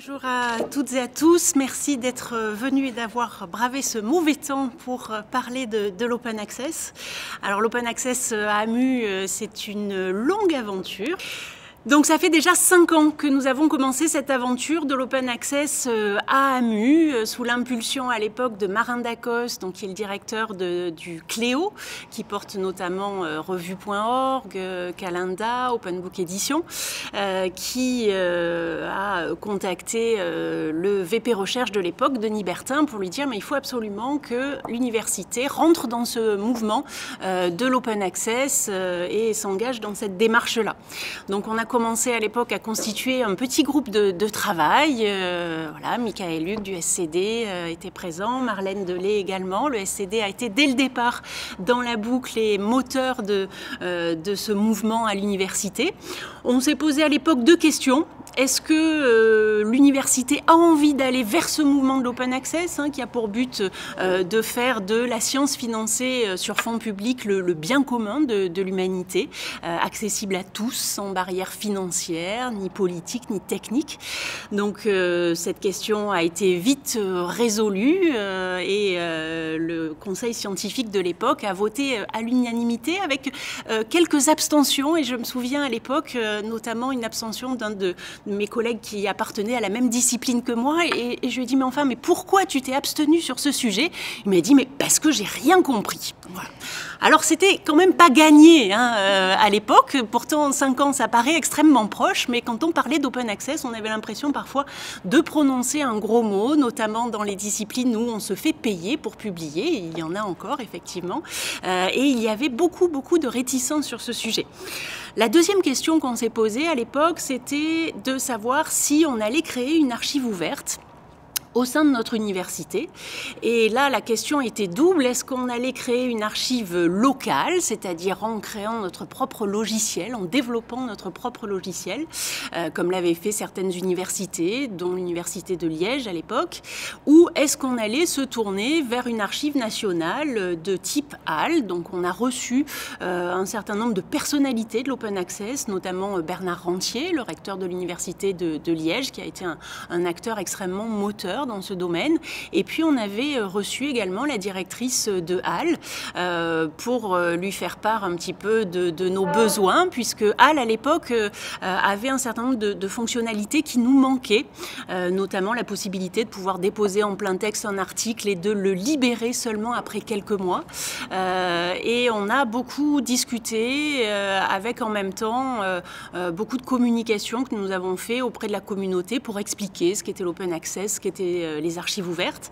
Bonjour à toutes et à tous, merci d'être venus et d'avoir bravé ce mauvais temps pour parler de l'Open Access. Alors l'Open Access à AMU, c'est une longue aventure. Donc ça fait déjà 5 ans que nous avons commencé cette aventure de l'Open Access à AMU, sous l'impulsion à l'époque de Marin Dacos, donc qui est le directeur du Cléo, qui porte notamment revue.org, Calenda, Open Book Edition, qui a contacté le VP Recherche de l'époque, Denis Bertin, pour lui dire mais il faut absolument que l'université rentre dans ce mouvement de l'Open Access et s'engage dans cette démarche-là. Donc on a commencé à l'époque à constituer un petit groupe de travail. Voilà, Michael Luc du SCD était présent, Marlène Delay également. Le SCD a été dès le départ dans la boucle et moteur de ce mouvement à l'université. On s'est posé à l'époque 2 questions. Est-ce que l'université a envie d'aller vers ce mouvement de l'Open Access, qui a pour but de faire de la science financée sur fonds publics le bien commun de l'humanité, accessible à tous, sans barrière financière, ni politique, ni technique. Donc cette question a été vite résolue et le conseil scientifique de l'époque a voté à l'unanimité avec quelques abstentions. Et je me souviens à l'époque notamment une abstention d'un de mes collègues qui appartenaient à la même discipline que moi et je lui ai dit mais enfin mais pourquoi tu t'es abstenu sur ce sujet? Il m'a dit mais parce que j'ai rien compris. Voilà. Alors c'était quand même pas gagné à l'époque, pourtant 5 ans ça paraît extrêmement proche, mais quand on parlait d'Open Access on avait l'impression parfois de prononcer un gros mot, notamment dans les disciplines où on se fait payer pour publier, il y en a encore effectivement, et il y avait beaucoup de réticence sur ce sujet. La deuxième question qu'on s'est posée à l'époque, c'était de savoir si on allait créer une archive ouverte au sein de notre université. Et là, la question était double. Est-ce qu'on allait créer une archive locale, c'est-à-dire en créant notre propre logiciel, en développant notre propre logiciel, comme l'avaient fait certaines universités, dont l'université de Liège à l'époque, ou est-ce qu'on allait se tourner vers une archive nationale de type HAL? Donc on a reçu un certain nombre de personnalités de l'Open Access, notamment Bernard Rentier, le recteur de l'université de Liège, qui a été un acteur extrêmement moteur dans ce domaine. Et puis on avait reçu également la directrice de HAL pour lui faire part un petit peu de nos besoins, puisque HAL à l'époque avait un certain nombre de fonctionnalités qui nous manquaient, notamment la possibilité de pouvoir déposer en plein texte un article et de le libérer seulement après quelques mois. Et on a beaucoup discuté avec en même temps beaucoup de communication que nous avons fait auprès de la communauté pour expliquer ce qu'était l'Open Access, ce qu'était les archives ouvertes.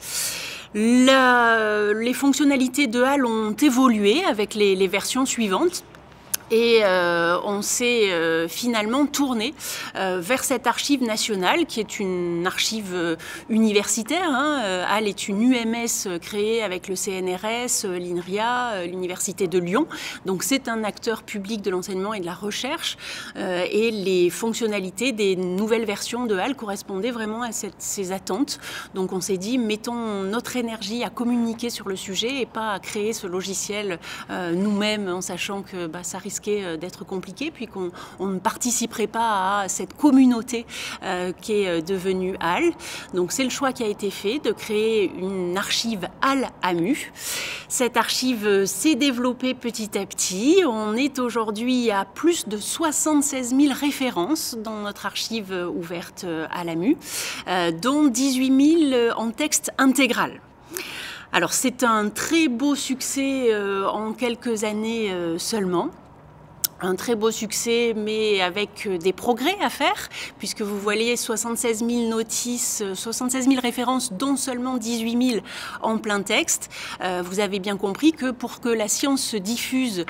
Les fonctionnalités de HAL ont évolué avec les versions suivantes. Et on s'est finalement tourné vers cette archive nationale qui est une archive universitaire. HAL est une UMS créée avec le CNRS, l'INRIA, l'Université de Lyon. Donc c'est un acteur public de l'enseignement et de la recherche. Et les fonctionnalités des nouvelles versions de HAL correspondaient vraiment à ces attentes. Donc on s'est dit, mettons notre énergie à communiquer sur le sujet et pas à créer ce logiciel nous-mêmes en sachant que ça risque d'être compliqué, puis qu'on ne participerait pas à cette communauté qui est devenue HAL. Donc c'est le choix qui a été fait de créer une archive HAL AMU. Cette archive s'est développée petit à petit. On est aujourd'hui à plus de 76 000 références dans notre archive ouverte HAL AMU, dont 18 000 en texte intégral. Alors c'est un très beau succès en quelques années seulement. Un très beau succès, mais avec des progrès à faire, puisque vous voyez 76 000 notices, 76 000 références, dont seulement 18 000 en plein texte. Vous avez bien compris que pour que la science se diffuse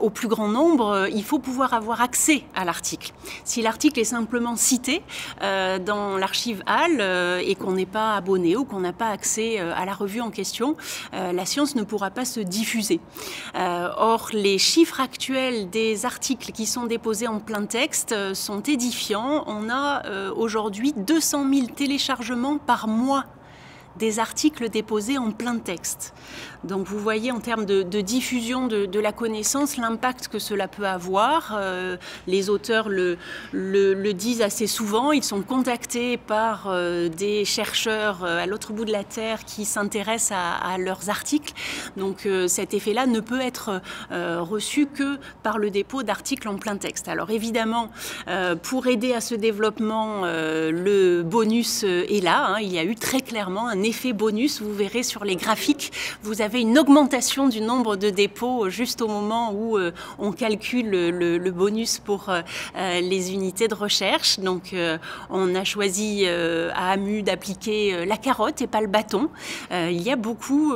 au plus grand nombre, il faut pouvoir avoir accès à l'article. Si l'article est simplement cité dans l'archive HAL et qu'on n'est pas abonné ou qu'on n'a pas accès à la revue en question, la science ne pourra pas se diffuser. Or, les chiffres actuels des articles qui sont déposés en plein texte sont édifiants. On a aujourd'hui 200 000 téléchargements par mois des articles déposés en plein texte. Donc vous voyez en termes de diffusion de la connaissance l'impact que cela peut avoir. Les auteurs le disent assez souvent, ils sont contactés par des chercheurs à l'autre bout de la Terre qui s'intéressent à leurs articles. Donc cet effet-là ne peut être reçu que par le dépôt d'articles en plein texte. Alors évidemment, pour aider à ce développement, le bonus est là. Hein. Il y a eu très clairement un effet bonus. Vous verrez sur les graphiques, vous avez une augmentation du nombre de dépôts juste au moment où on calcule le bonus pour les unités de recherche. Donc on a choisi à AMU d'appliquer la carotte et pas le bâton. Il y a beaucoup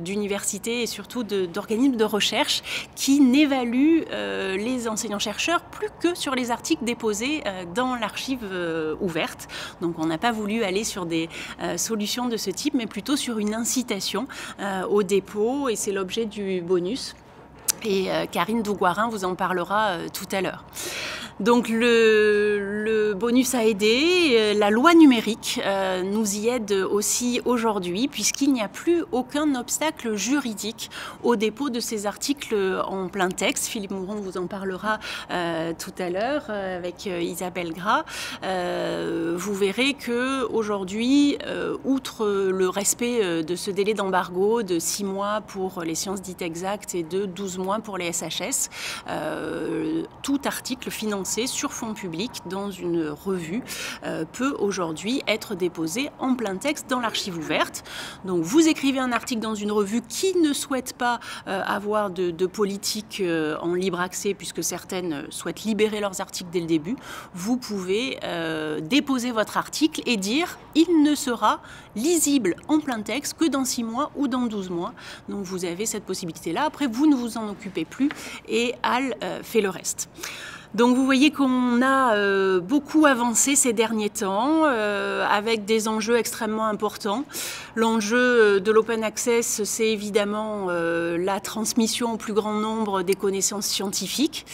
d'universités et surtout d'organismes de recherche qui n'évaluent les enseignants-chercheurs plus que sur les articles déposés dans l'archive ouverte. Donc on n'a pas voulu aller sur des solutions de ce type, mais plutôt sur une incitation au dépôt, et c'est l'objet du bonus. Et Karine Douguarin vous en parlera tout à l'heure. Donc le bonus a aidé. La loi numérique nous y aide aussi aujourd'hui, puisqu'il n'y a plus aucun obstacle juridique au dépôt de ces articles en plein texte. Philippe Mouron vous en parlera tout à l'heure avec Isabelle Gras. Vous verrez qu'aujourd'hui, outre le respect de ce délai d'embargo de 6 mois pour les sciences dites exactes et de 12 mois pour les SHS, tout article financé sur fonds publics dans une revue peut aujourd'hui être déposé en plein texte dans l'archive ouverte. Donc vous écrivez un article dans une revue qui ne souhaite pas avoir de politique en libre accès, puisque certaines souhaitent libérer leurs articles dès le début. Vous pouvez déposer votre article et dire il ne sera lisible en plein texte que dans 6 mois ou dans 12 mois. Donc vous avez cette possibilité-là. Après, vous ne vous en occupez plus et HAL fait le reste. Donc vous voyez qu'on a beaucoup avancé ces derniers temps avec des enjeux extrêmement importants. L'enjeu de l'open access, c'est évidemment la transmission au plus grand nombre des connaissances scientifiques.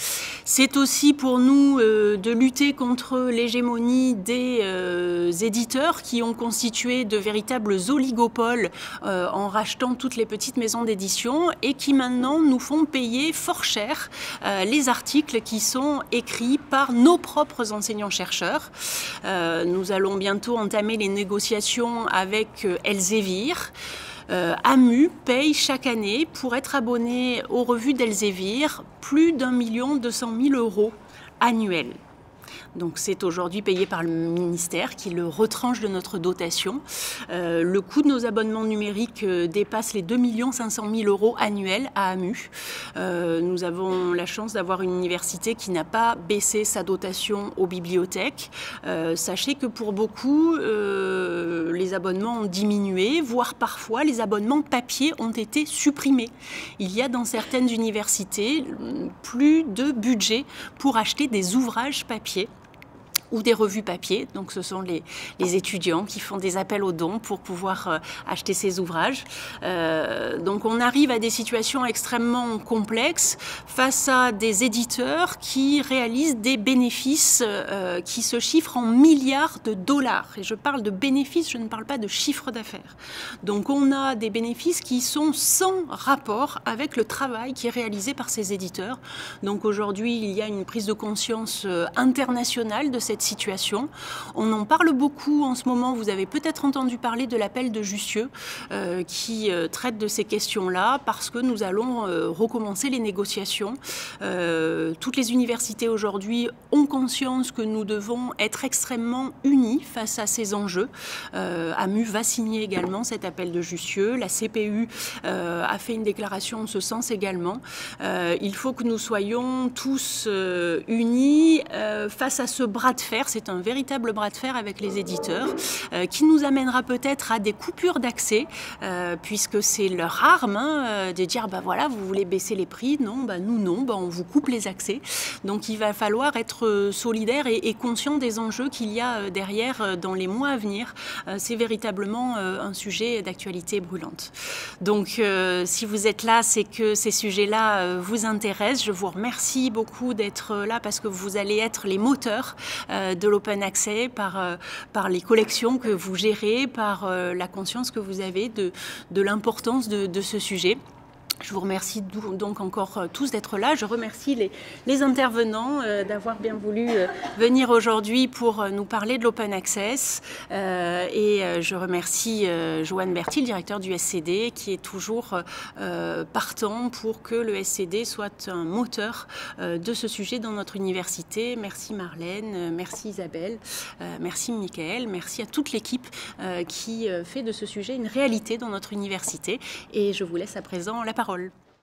C'est aussi pour nous de lutter contre l'hégémonie des éditeurs qui ont constitué de véritables oligopoles en rachetant toutes les petites maisons d'édition et qui maintenant nous font payer fort cher les articles qui sont écrits par nos propres enseignants-chercheurs. Nous allons bientôt entamer les négociations avec Elsevier. AMU paye chaque année, pour être abonné aux revues d'Elsevier, plus d'1 200 000 € annuels. Donc c'est aujourd'hui payé par le ministère qui le retranche de notre dotation. Le coût de nos abonnements numériques dépasse les 2 500 000 € annuels à AMU. Nous avons la chance d'avoir une université qui n'a pas baissé sa dotation aux bibliothèques. Sachez que pour beaucoup, les abonnements ont diminué, voire parfois les abonnements papier ont été supprimés. Il y a dans certaines universités plus de budget pour acheter des ouvrages papier ou des revues papier. Donc ce sont les étudiants qui font des appels aux dons pour pouvoir acheter ces ouvrages. Donc on arrive à des situations extrêmement complexes face à des éditeurs qui réalisent des bénéfices qui se chiffrent en milliards de dollars. Et je parle de bénéfices, je ne parle pas de chiffre d'affaires. Donc on a des bénéfices qui sont sans rapport avec le travail qui est réalisé par ces éditeurs. Donc aujourd'hui, il y a une prise de conscience internationale de cette situation. On en parle beaucoup en ce moment. Vous avez peut-être entendu parler de l'appel de Jussieu qui traite de ces questions-là parce que nous allons recommencer les négociations. Toutes les universités aujourd'hui ont conscience que nous devons être extrêmement unis face à ces enjeux. AMU va signer également cet appel de Jussieu. La CPU a fait une déclaration en ce sens également. Il faut que nous soyons tous unis face à ce bras de fer. C'est un véritable bras de fer avec les éditeurs qui nous amènera peut-être à des coupures d'accès puisque c'est leur arme de dire bah voilà, vous voulez baisser les prix, non, bah nous non, bah on vous coupe les accès. Donc il va falloir être solidaire et conscient des enjeux qu'il y a derrière dans les mois à venir. C'est véritablement un sujet d'actualité brûlante. Donc si vous êtes là, c'est que ces sujets-là vous intéressent. Je vous remercie beaucoup d'être là parce que vous allez être les moteurs de l'open access, par les collections que vous gérez, par la conscience que vous avez de l'importance de ce sujet. Je vous remercie donc encore tous d'être là. Je remercie les intervenants d'avoir bien voulu venir aujourd'hui pour nous parler de l'open access. Et je remercie Joanne Bertil, directeur du SCD, qui est toujours partant pour que le SCD soit un moteur de ce sujet dans notre université. Merci Marlène, merci Isabelle, merci Mickaël, merci à toute l'équipe qui fait de ce sujet une réalité dans notre université. Et je vous laisse à présent la parole.